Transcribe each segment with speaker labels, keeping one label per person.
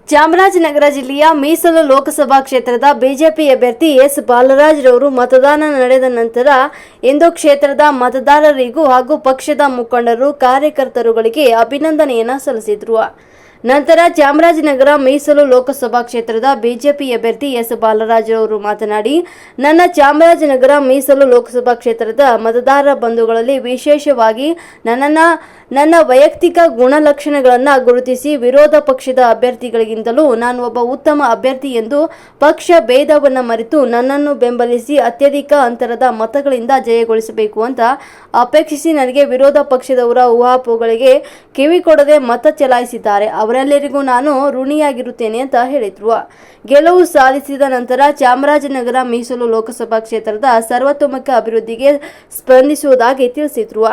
Speaker 1: ಚಾಮರಾಜನಗರ ಜಿಲ್ಲೆಯ ಮೀಸಲು ಲೋಕಸಭಾ ಕ್ಷೇತ್ರದ ಬಿಜೆಪಿ ಅಭ್ಯರ್ಥಿ ಎಸ್ ಬಾಲರಾಜ್ ರವರು ಮತದಾನ ನಡೆದ ನಂತರ ಇಂದು ಕ್ಷೇತ್ರದ ಮತದಾರರಿಗೂ ಹಾಗೂ ಪಕ್ಷದ ಮುಖಂಡರು ಕಾರ್ಯಕರ್ತರುಗಳಿಗೆ ಅಭಿನಂದನೆಯನ್ನು ಸಲ್ಲಿಸಿದರು. ನಂತರ ಚಾಮರಾಜನಗರ ಮೀಸಲು ಲೋಕಸಭಾ ಕ್ಷೇತ್ರದ ಬಿಜೆಪಿ ಅಭ್ಯರ್ಥಿ ಎಸ್ ಬಾಲರಾಜ್ ರವರು ಮಾತನಾಡಿ, ನನ್ನ ಚಾಮರಾಜನಗರ ಮೀಸಲು ಲೋಕಸಭಾ ಕ್ಷೇತ್ರದ ಮತದಾರ ಬಂಧುಗಳಲ್ಲಿ ವಿಶೇಷವಾಗಿ ನನ್ನ ವೈಯಕ್ತಿಕ ಗುಣಲಕ್ಷಣಗಳನ್ನು ಗುರುತಿಸಿ ವಿರೋಧ ಪಕ್ಷದ ಅಭ್ಯರ್ಥಿಗಳಿಗಿಂತಲೂ ನಾನು ಒಬ್ಬ ಉತ್ತಮ ಅಭ್ಯರ್ಥಿ ಎಂದು ಪಕ್ಷ ಭೇದವನ್ನು ಮರೆತು ನನ್ನನ್ನು ಬೆಂಬಲಿಸಿ ಅತ್ಯಧಿಕ ಅಂತರದ ಮತಗಳಿಂದ ಜಯಗೊಳಿಸಬೇಕು ಅಂತ ಅಪೇಕ್ಷಿಸಿ ನನಗೆ ವಿರೋಧ ಪಕ್ಷದವರ ಊಹಾಪೋಹಗಳಿಗೆ ಕಿವಿ ಕೊಡದೆ ಮತ ಚಲಾಯಿಸಿದ್ದಾರೆ. ಅವರೆಲ್ಲರಿಗೂ ನಾನು ಋಣಿಯಾಗಿರುತ್ತೇನೆ ಅಂತ ಹೇಳಿದ್ರು. ಗೆಲುವು ಸಾಧಿಸಿದ ನಂತರ ಚಾಮರಾಜನಗರ ಮೀಸಲು ಲೋಕಸಭಾ ಕ್ಷೇತ್ರದ ಸರ್ವತೋಮುಖ ಅಭಿವೃದ್ಧಿಗೆ ಸ್ಪಂದಿಸುವುದಾಗಿ ತಿಳಿಸಿದ್ರು.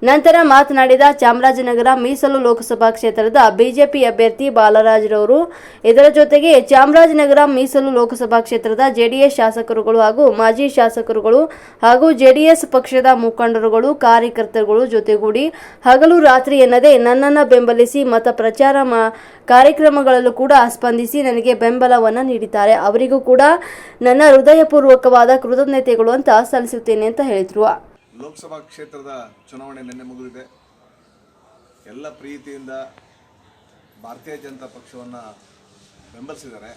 Speaker 1: ನಂತರ ಮಾತನಾಡಿದ ಚಾಮರಾಜನಗರ ಮೀಸಲು ಲೋಕಸಭಾ ಕ್ಷೇತ್ರದ ಬಿಜೆಪಿ ಅಭ್ಯರ್ಥಿ ಬಾಲರಾಜ್ ರವರು, ಇದರ ಜೊತೆಗೆ ಚಾಮರಾಜನಗರ ಮೀಸಲು ಲೋಕಸಭಾ ಕ್ಷೇತ್ರದ ಜೆಡಿಎಸ್ ಶಾಸಕರುಗಳು ಹಾಗೂ ಮಾಜಿ ಶಾಸಕರುಗಳು ಹಾಗೂ ಜೆಡಿಎಸ್ ಪಕ್ಷದ ಮುಖಂಡರುಗಳು ಕಾರ್ಯಕರ್ತರುಗಳು ಜೊತೆಗೂಡಿ ಹಗಲು ರಾತ್ರಿ ಎನ್ನದೇ ನನ್ನನ್ನು ಬೆಂಬಲಿಸಿ ಮತ ಪ್ರಚಾರ ಕಾರ್ಯಕ್ರಮಗಳಲ್ಲೂ ಕೂಡ ಸ್ಪಂದಿಸಿ ನನಗೆ ಬೆಂಬಲವನ್ನು ನೀಡಿದ್ದಾರೆ. ಅವರಿಗೂ ಕೂಡ ನನ್ನ ಹೃದಯಪೂರ್ವಕವಾದ ಕೃತಜ್ಞತೆಗಳು ಅಂತ ಸಲ್ಲಿಸುತ್ತೇನೆ ಅಂತ ಹೇಳಿದರು.
Speaker 2: ಲೋಕಸಭಾ ಕ್ಷೇತ್ರದ ಚುನಾವಣೆ ನಿನ್ನೆ ಮುಗಿದಿದೆ. ಎಲ್ಲ ಪ್ರೀತಿಯಿಂದ ಭಾರತೀಯ ಜನತಾ ಪಕ್ಷವನ್ನು ಬೆಂಬಲಿಸಿದ್ದಾರೆ.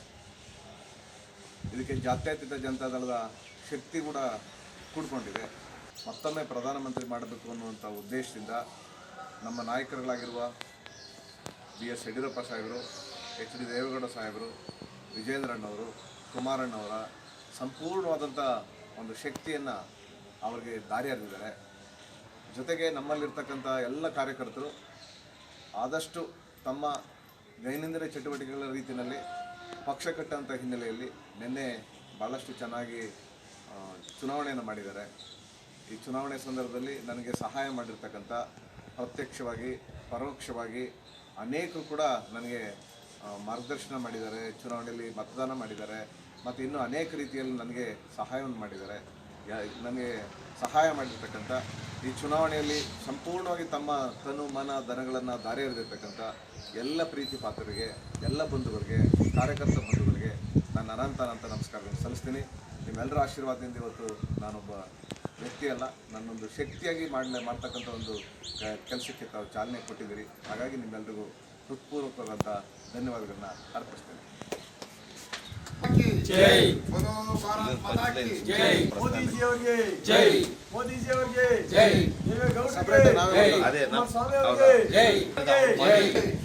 Speaker 2: ಇದಕ್ಕೆ ಜಾತ್ಯತೀತ ಜನತಾದಳದ ಶಕ್ತಿ ಕೂಡ ಕೂಡಿಕೊಂಡಿದೆ. ಮತ್ತೊಮ್ಮೆ ಪ್ರಧಾನಮಂತ್ರಿ ಮಾಡಬೇಕು ಅನ್ನುವಂಥ ಉದ್ದೇಶದಿಂದ ನಮ್ಮ ನಾಯಕರುಗಳಾಗಿರುವ BS ಯಡಿಯೂರಪ್ಪ ಸಾಹೇಬರು, HD ದೇವೇಗೌಡ ಸಾಹೇಬರು, ವಿಜೇಂದ್ರಣ್ಣವರು, ಕುಮಾರಣ್ಣವರ ಸಂಪೂರ್ಣವಾದಂಥ ಒಂದು ಶಕ್ತಿಯನ್ನು ಅವರಿಗೆ ದಾರಿ ಹರಿದಿದ್ದಾರೆ. ಜೊತೆಗೆ ನಮ್ಮಲ್ಲಿರ್ತಕ್ಕಂಥ ಎಲ್ಲ ಕಾರ್ಯಕರ್ತರು ಆದಷ್ಟು ತಮ್ಮ ದೈನಂದಿನ ಚಟುವಟಿಕೆಗಳ ರೀತಿಯಲ್ಲಿ ಪಕ್ಷ ಕಟ್ಟುವಂಥ ಹಿನ್ನೆಲೆಯಲ್ಲಿ ನಿನ್ನೆ ಭಾಳಷ್ಟು ಚೆನ್ನಾಗಿ ಚುನಾವಣೆಯನ್ನು ಮಾಡಿದ್ದಾರೆ. ಈ ಚುನಾವಣೆ ಸಂದರ್ಭದಲ್ಲಿ ನನಗೆ ಸಹಾಯ ಮಾಡಿರ್ತಕ್ಕಂಥ ಪ್ರತ್ಯಕ್ಷವಾಗಿ ಪರೋಕ್ಷವಾಗಿ ಅನೇಕರು ಕೂಡ ನನಗೆ ಮಾರ್ಗದರ್ಶನ ಮಾಡಿದ್ದಾರೆ, ಚುನಾವಣೆಯಲ್ಲಿ ಮತದಾನ ಮಾಡಿದ್ದಾರೆ ಮತ್ತು ಇನ್ನೂ ಅನೇಕ ರೀತಿಯಲ್ಲಿ ನನಗೆ ಸಹಾಯವನ್ನು ಮಾಡಿದ್ದಾರೆ. ನನಗೆ ಸಹಾಯ ಮಾಡಿರ್ತಕ್ಕಂಥ ಈ ಚುನಾವಣೆಯಲ್ಲಿ ಸಂಪೂರ್ಣವಾಗಿ ತಮ್ಮ ತನು ಮನ ಧನಗಳನ್ನು ದಾರಿ ಎರೆದಿರ್ತಕ್ಕಂಥ ಎಲ್ಲ ಪ್ರೀತಿ ಪಾತ್ರರಿಗೆ, ಎಲ್ಲ ಬಂಧುಗಳಿಗೆ, ಕಾರ್ಯಕರ್ತ ಬಂಧುಗಳಿಗೆ ನಾನು ಅನಂತ ನಮಸ್ಕಾರಗಳನ್ನು ಸಲ್ಲಿಸ್ತೀನಿ. ನಿಮ್ಮೆಲ್ಲರ ಆಶೀರ್ವಾದದಿಂದ ಇವತ್ತು ನಾನೊಬ್ಬ ವ್ಯಕ್ತಿಯಲ್ಲ, ನನ್ನೊಂದು ಶಕ್ತಿಯಾಗಿ ಮಾಡ್ತಕ್ಕಂಥ ಒಂದು ಕೆಲಸಕ್ಕೆ ತಾವು ಚಾಲನೆ ಕೊಟ್ಟಿದ್ದೀರಿ. ಹಾಗಾಗಿ ನಿಮ್ಮೆಲ್ಲರಿಗೂ ಹೃತ್ಪೂರ್ವಕವಾದಂಥ ಧನ್ಯವಾದಗಳನ್ನ ಅರ್ಪಿಸ್ತೇನೆ.
Speaker 3: ಜೈ ಭಾರತ್ ಮಾತಾ ಕಿ ಜೈ. ಮೋದಿಜಿ ಅವರಿಗೆ ಜೈ. ಮೋದಿಜಿ ಅವರಿಗೆ ಜೈ. ದೇವೇಗೌಡರಿಗೆ ಜೈ. ಕುಮಾರಸ್ವಾಮಿ ಅವರಿಗೆ ಜೈ.